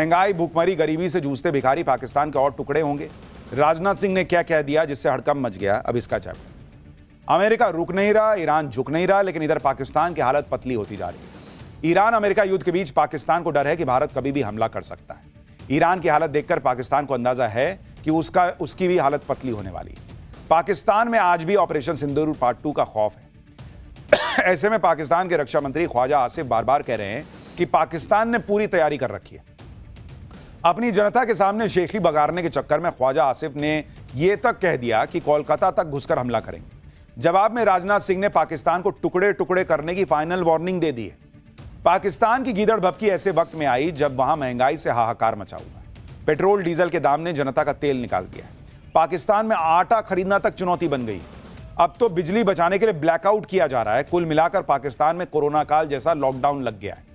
महंगाई, भूखमरी, गरीबी से जूझते भिखारी पाकिस्तान के और टुकड़े होंगे। राजनाथ सिंह ने क्या कह दिया जिससे हड़कंप मच गया, अब इसका चैप्टर। अमेरिका रुक नहीं रहा, ईरान झुक नहीं रहा, लेकिन इधर पाकिस्तान की हालत पतली होती जा रही है। ईरान अमेरिका युद्ध के बीच पाकिस्तान को डर है कि भारत कभी भी हमला कर सकता है। ईरान की हालत देखकर पाकिस्तान को अंदाजा है कि उसकी भी हालत पतली होने वाली है। पाकिस्तान में आज भी ऑपरेशन सिंदूर पार्ट 2 का खौफ है। ऐसे में पाकिस्तान के रक्षा मंत्री ख्वाजा आसिफ बार बार कह रहे हैं कि पाकिस्तान ने पूरी तैयारी कर रखी है। अपनी जनता के सामने शेखी बगाड़ने के चक्कर में ख्वाजा आसिफ ने यह तक कह दिया कि कोलकाता तक घुसकर हमला करेंगे। जवाब में राजनाथ सिंह ने पाकिस्तान को टुकड़े टुकड़े करने की फाइनल वार्निंग दे दी है। पाकिस्तान की गीदड़ भभकी ऐसे वक्त में आई जब वहां महंगाई से हाहाकार मचा हुआ है। पेट्रोल डीजल के दाम ने जनता का तेल निकाल दिया है। पाकिस्तान में आटा खरीदना तक चुनौती बन गई। अब तो बिजली बचाने के लिए ब्लैकआउट किया जा रहा है। कुल मिलाकर पाकिस्तान में कोरोना काल जैसा लॉकडाउन लग गया है।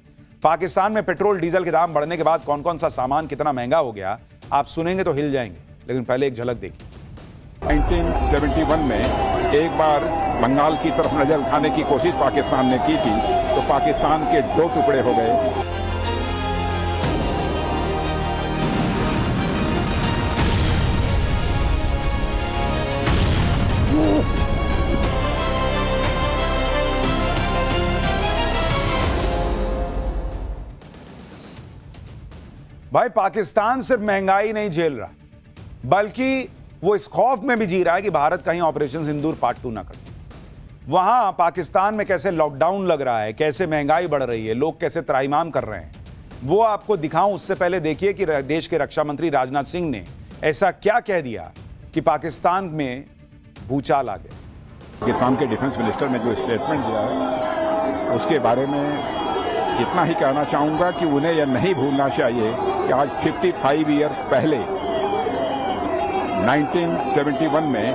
पाकिस्तान में पेट्रोल डीजल के दाम बढ़ने के बाद कौन कौन सा सामान कितना महंगा हो गया, आप सुनेंगे तो हिल जाएंगे। लेकिन पहले एक झलक देखिए। 1971 में एक बार बंगाल की तरफ नजर उठाने की कोशिश पाकिस्तान ने की थी, तो पाकिस्तान के 2 टुकड़े हो गए। भाई, पाकिस्तान सिर्फ महंगाई नहीं झेल रहा, बल्कि वो इस खौफ में भी जी रहा है कि भारत कहीं ऑपरेशन सिंदूर पार्ट 2 ना कर दे। वहां पाकिस्तान में कैसे लॉकडाउन लग रहा है, कैसे महंगाई बढ़ रही है, लोग कैसे त्राहिमाम कर रहे हैं, वो आपको दिखाऊं उससे पहले देखिए कि देश के रक्षा मंत्री राजनाथ सिंह ने ऐसा क्या कह दिया कि पाकिस्तान में भूचाल आ गया। पाकिस्तान के डिफेंस मिनिस्टर ने जो स्टेटमेंट दिया है उसके बारे में इतना ही कहना चाहूंगा कि उन्हें यह नहीं भूलना चाहिए कि आज 55 ईयर्स पहले 1971 में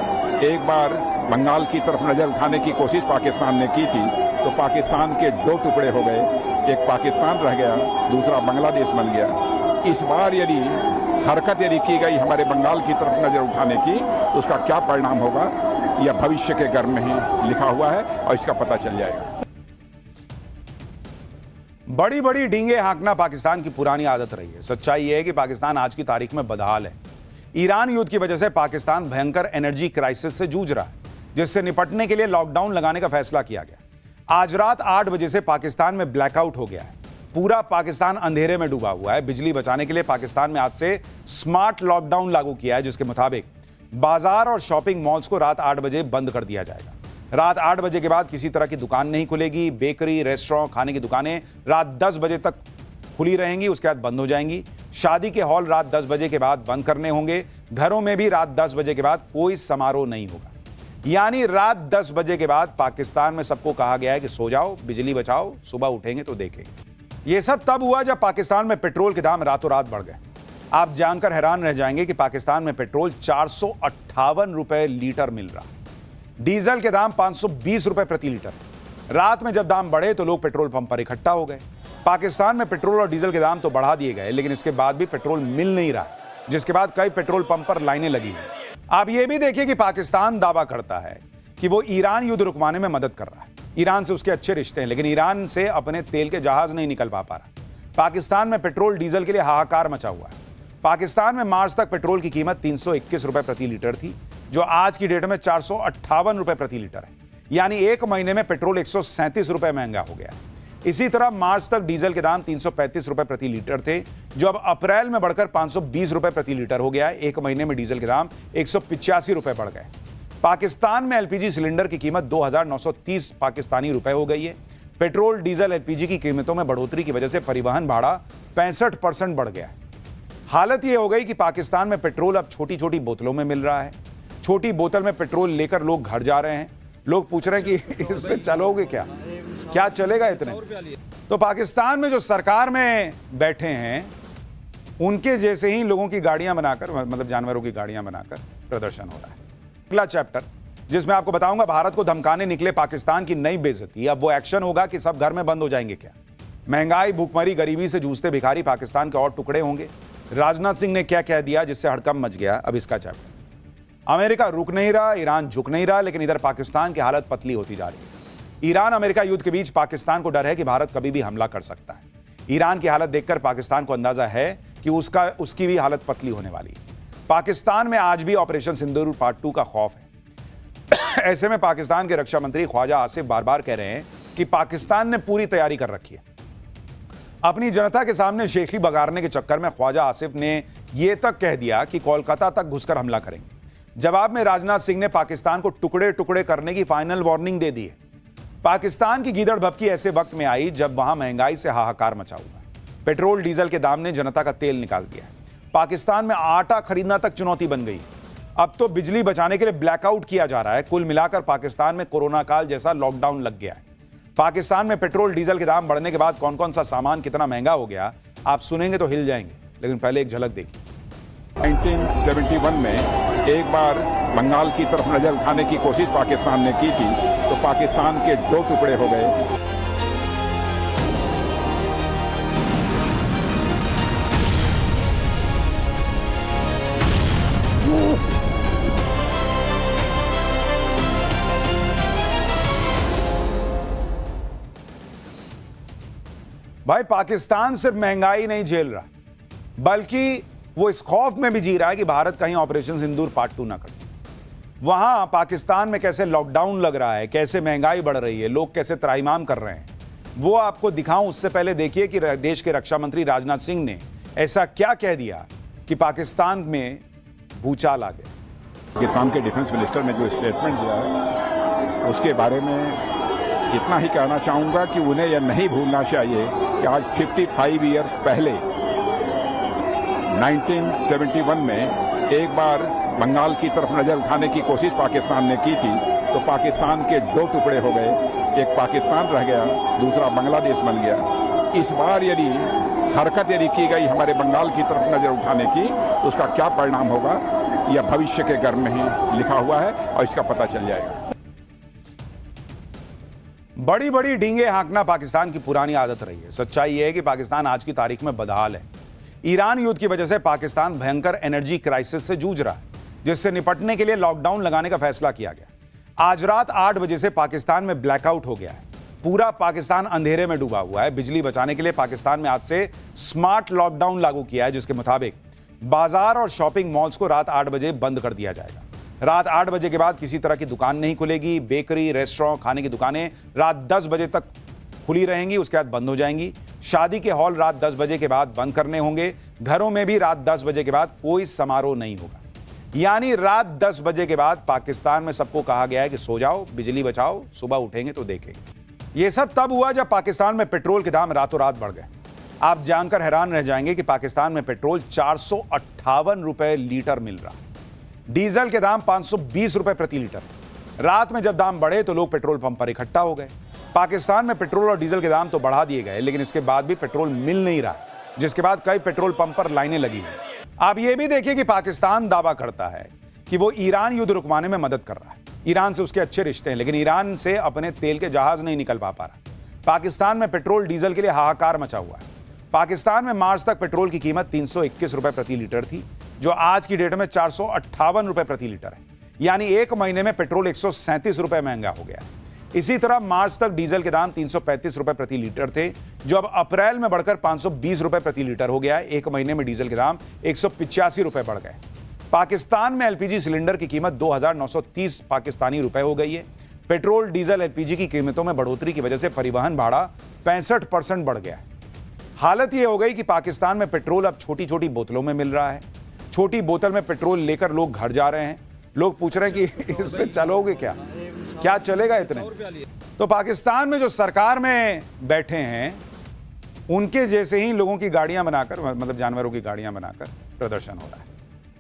एक बार बंगाल की तरफ नजर उठाने की कोशिश पाकिस्तान ने की थी, तो पाकिस्तान के 2 टुकड़े हो गए। एक पाकिस्तान रह गया, दूसरा बांग्लादेश बन गया। इस बार यदि हरकत की गई हमारे बंगाल की तरफ नजर उठाने की, तो उसका क्या परिणाम होगा यह भविष्य के गर्भ में ही लिखा हुआ है और इसका पता चल जाएगा। बड़ी बड़ी डींगे हाँकना पाकिस्तान की पुरानी आदत रही है। सच्चाई यह है कि पाकिस्तान आज की तारीख में बदहाल है। ईरान युद्ध की वजह से पाकिस्तान भयंकर एनर्जी क्राइसिस से जूझ रहा है, जिससे निपटने के लिए लॉकडाउन लगाने का फैसला किया गया। आज रात 8 बजे से पाकिस्तान में ब्लैकआउट हो गया है। पूरा पाकिस्तान अंधेरे में डूबा हुआ है। बिजली बचाने के लिए पाकिस्तान में आज से स्मार्ट लॉकडाउन लागू किया है, जिसके मुताबिक बाजार और शॉपिंग मॉल्स को रात 8 बजे बंद कर दिया जाएगा। रात 8 बजे के बाद किसी तरह की दुकान नहीं खुलेगी। बेकरी, रेस्टोरेंट, खाने की दुकानें रात 10 बजे तक खुली रहेंगी, उसके बाद बंद हो जाएंगी। शादी के हॉल रात 10 बजे के बाद बंद करने होंगे। घरों में भी रात 10 बजे के बाद कोई समारोह नहीं होगा। यानी रात 10 बजे के बाद पाकिस्तान में सबको कहा गया है कि सो जाओ, बिजली बचाओ, सुबह उठेंगे तो देखेंगे। यह सब तब हुआ जब पाकिस्तान में पेट्रोल के दाम रातों रात बढ़ गए। आप जानकर हैरान रह जाएंगे कि पाकिस्तान में पेट्रोल 458 रुपए लीटर मिल रहा है। डीजल के दाम 520 रुपए प्रति लीटर। रात में जब दाम बढ़े तो लोग पेट्रोल पंप पर इकट्ठा हो गए। पाकिस्तान में पेट्रोल और डीजल के दाम तो बढ़ा दिए गए, लेकिन इसके बाद भी पेट्रोल मिल नहीं रहा, जिसके बाद कई पेट्रोल पंप पर लाइनें लगी हैं। आप ये भी देखिए कि पाकिस्तान दावा करता है कि वो ईरान युद्ध रुकवाने में मदद कर रहा है। ईरान से उसके अच्छे रिश्ते हैं, लेकिन ईरान से अपने तेल के जहाज नहीं निकल पा रहा। पाकिस्तान में पेट्रोल डीजल के लिए हाहाकार मचा हुआ है। पाकिस्तान में मार्च तक पेट्रोल की कीमत 321 रुपए प्रति लीटर थी, जो आज की डेट में 458 रुपए प्रति लीटर है। यानी एक महीने में पेट्रोल 137 रुपए महंगा हो गया है। इसी तरह मार्च तक डीजल के दाम 335 रुपए प्रति लीटर थे, जो अब अप्रैल में बढ़कर 520 रुपए प्रति लीटर हो गया है। एक महीने में डीजल के दाम 185 रुपए बढ़ गए। पाकिस्तान में एलपीजी सिलेंडर की कीमत 2930 पाकिस्तानी रुपए हो गई है। पेट्रोल, डीजल, एलपीजी की कीमतों में बढ़ोतरी की वजह से परिवहन भाड़ा 65% बढ़ गया है। हालत यह हो गई कि पाकिस्तान में पेट्रोल अब छोटी छोटी बोतलों में मिल रहा है। छोटी बोतल में पेट्रोल लेकर लोग घर जा रहे हैं। लोग पूछ रहे हैं कि इससे चलोगे क्या चलेगा इतने? तो पाकिस्तान में जो सरकार में बैठे हैं, उनके जैसे ही लोगों की गाड़ियां बनाकर, मतलब जानवरों की गाड़ियां बनाकर प्रदर्शन हो रहा है। अगला चैप्टर जिसमें आपको बताऊंगा भारत को धमकाने निकले पाकिस्तान की नई बेइज्जती। अब वो एक्शन होगा कि सब घर में बंद हो जाएंगे क्या? महंगाई, भूखमरी, गरीबी से जूझते भिखारी पाकिस्तान के और टुकड़े होंगे। राजनाथ सिंह ने क्या कह दिया जिससे हड़कंप मच गया, अब इसका चैप्टर। अमेरिका रुक नहीं रहा, ईरान झुक नहीं रहा, लेकिन इधर पाकिस्तान की हालत पतली होती जा रही है। ईरान अमेरिका युद्ध के बीच पाकिस्तान को डर है कि भारत कभी भी हमला कर सकता है। ईरान की हालत देखकर पाकिस्तान को अंदाजा है कि उसकी भी हालत पतली होने वाली है। पाकिस्तान में आज भी ऑपरेशन सिंदूर पार्ट 2 का खौफ है। ऐसे में पाकिस्तान के रक्षा मंत्री ख्वाजा आसिफ बार बार कह रहे हैं कि पाकिस्तान ने पूरी तैयारी कर रखी है। अपनी जनता के सामने शेखी बगाड़ने के चक्कर में ख्वाजा आसिफ ने यह तक कह दिया कि कोलकाता तक घुसकर हमला करेंगे। जवाब में राजनाथ सिंह ने पाकिस्तान को टुकड़े टुकड़े करने की फाइनल वार्निंग दे दी है। पाकिस्तान की गीदड़ भभकी ऐसे वक्त में आई जब वहां महंगाई से हाहाकार मचा हुआ है। पेट्रोल डीजल के दाम ने जनता का तेल निकाल दिया है। पाकिस्तान में आटा खरीदना तक चुनौती बन गई। अब तो बिजली बचाने के लिए ब्लैकआउट किया जा रहा है। कुल मिलाकर पाकिस्तान में कोरोना काल जैसा लॉकडाउन लग गया है। पाकिस्तान में पेट्रोल डीजल के दाम बढ़ने के बाद कौन कौन सा सामान कितना महंगा हो गया, आप सुनेंगे तो हिल जाएंगे। लेकिन पहले एक झलक देखिए। 1971 में एक बार बंगाल की तरफ नजर उठाने की कोशिश पाकिस्तान ने की थी, तो पाकिस्तान के 2 टुकड़े हो गए। भाई पाकिस्तान सिर्फ महंगाई नहीं झेल रहा, बल्कि वो इस खौफ में भी जी रहा है कि भारत कहीं ऑपरेशन सिंदूर पार्ट 2 ना करे। वहां पाकिस्तान में कैसे लॉकडाउन लग रहा है, कैसे महंगाई बढ़ रही है, लोग कैसे त्राहिमाम कर रहे हैं, वो आपको दिखाऊं उससे पहले देखिए कि देश के रक्षा मंत्री राजनाथ सिंह ने ऐसा क्या कह दिया कि पाकिस्तान में भूचाल आ गया। पाकिस्तान के डिफेंस मिनिस्टर ने जो स्टेटमेंट दिया है उसके बारे में इतना ही कहना चाहूंगा कि उन्हें यह नहीं भूलना चाहिए कि आज 55 ईयर्स पहले 1971 में एक बार बंगाल की तरफ नजर उठाने की कोशिश पाकिस्तान ने की थी, तो पाकिस्तान के 2 टुकड़े हो गए। एक पाकिस्तान रह गया, दूसरा बांग्लादेश बन गया। इस बार यदि हरकत यदि की गई हमारे बंगाल की तरफ नजर उठाने की, तो उसका क्या परिणाम होगा यह भविष्य के गर्भ में ही लिखा हुआ है और इसका पता चल जाएगा। बड़ी बड़ी डींगे हाँकना पाकिस्तान की पुरानी आदत रही है। सच्चाई यह है कि पाकिस्तान आज की तारीख में बदहाल है। ईरान युद्ध की वजह से पाकिस्तान भयंकर एनर्जी क्राइसिस से जूझ रहा है, जिससे निपटने के लिए लॉकडाउन लगाने का फैसला किया गया। आज रात 8 बजे से पाकिस्तान में ब्लैकआउट हो गया है। पूरा पाकिस्तान अंधेरे में डूबा हुआ है। बिजली बचाने के लिए पाकिस्तान में आज से स्मार्ट लॉकडाउन लागू किया है, जिसके मुताबिक बाजार और शॉपिंग मॉल्स को रात 8 बजे बंद कर दिया जाएगा। रात 8 बजे के बाद किसी तरह की दुकान नहीं खुलेगी। बेकरी, रेस्टोरेंट, खाने की दुकानें रात 10 बजे तक खुली रहेंगी, उसके बाद बंद हो जाएंगी। शादी के हॉल रात 10 बजे के बाद बंद करने होंगे। घरों में भी रात 10 बजे के बाद कोई समारोह नहीं होगा। यानी रात 10 बजे के बाद पाकिस्तान में सबको कहा गया है कि सो जाओ, बिजली बचाओ, सुबह उठेंगे तो देखेंगे। यह सब तब हुआ जब पाकिस्तान में पेट्रोल के दाम रातों रात बढ़ गए। आप जानकर हैरान रह जाएंगे कि पाकिस्तान में पेट्रोल 458 रुपए लीटर मिल रहा है। डीजल के दाम 520 रुपए प्रति लीटर। रात में जब दाम बढ़े तो लोग पेट्रोल पंप पर इकट्ठा हो गए। पाकिस्तान में पेट्रोल और डीजल के दाम तो बढ़ा दिए गए, लेकिन इसके बाद भी पेट्रोल मिल नहीं रहा, जिसके बाद कई पेट्रोल पंप पर लाइनें लगी हुई। आप ये भी देखिए कि पाकिस्तान दावा करता है कि वो ईरान युद्ध रुकवाने में मदद कर रहा है। ईरान से उसके अच्छे रिश्ते हैं, लेकिन ईरान से अपने तेल के जहाज नहीं निकल पा रहा। पाकिस्तान में पेट्रोल डीजल के लिए हाहाकार मचा हुआ है। पाकिस्तान में मार्च तक पेट्रोल की कीमत 321 रुपए प्रति लीटर थी, जो आज की डेट में 458 रुपए प्रति लीटर है। यानी एक महीने में पेट्रोल 137 रुपए महंगा हो गया। इसी तरह मार्च तक डीजल के दाम 335 रुपए प्रति लीटर थे, जो अब अप्रैल में बढ़कर 520 रुपए प्रति लीटर हो गया है। एक महीने में डीजल के दाम 185 रुपए बढ़ गए। पाकिस्तान में एलपीजी सिलेंडर की कीमत 2,930 पाकिस्तानी रुपए हो गई है। पेट्रोल, डीजल, एलपीजी की कीमतों में बढ़ोतरी की वजह से परिवहन भाड़ा 65% बढ़ गया है। हालत यह हो गई कि पाकिस्तान में पेट्रोल अब छोटी छोटी बोतलों में मिल रहा है। छोटी बोतल में पेट्रोल लेकर लोग घर जा रहे हैं। लोग पूछ रहे हैं कि इससे चलोगे क्या चलेगा इतने? तो पाकिस्तान में जो सरकार में बैठे हैं, उनके जैसे ही लोगों की गाड़ियां बनाकर, मतलब जानवरों की गाड़ियां बनाकर प्रदर्शन हो रहा है।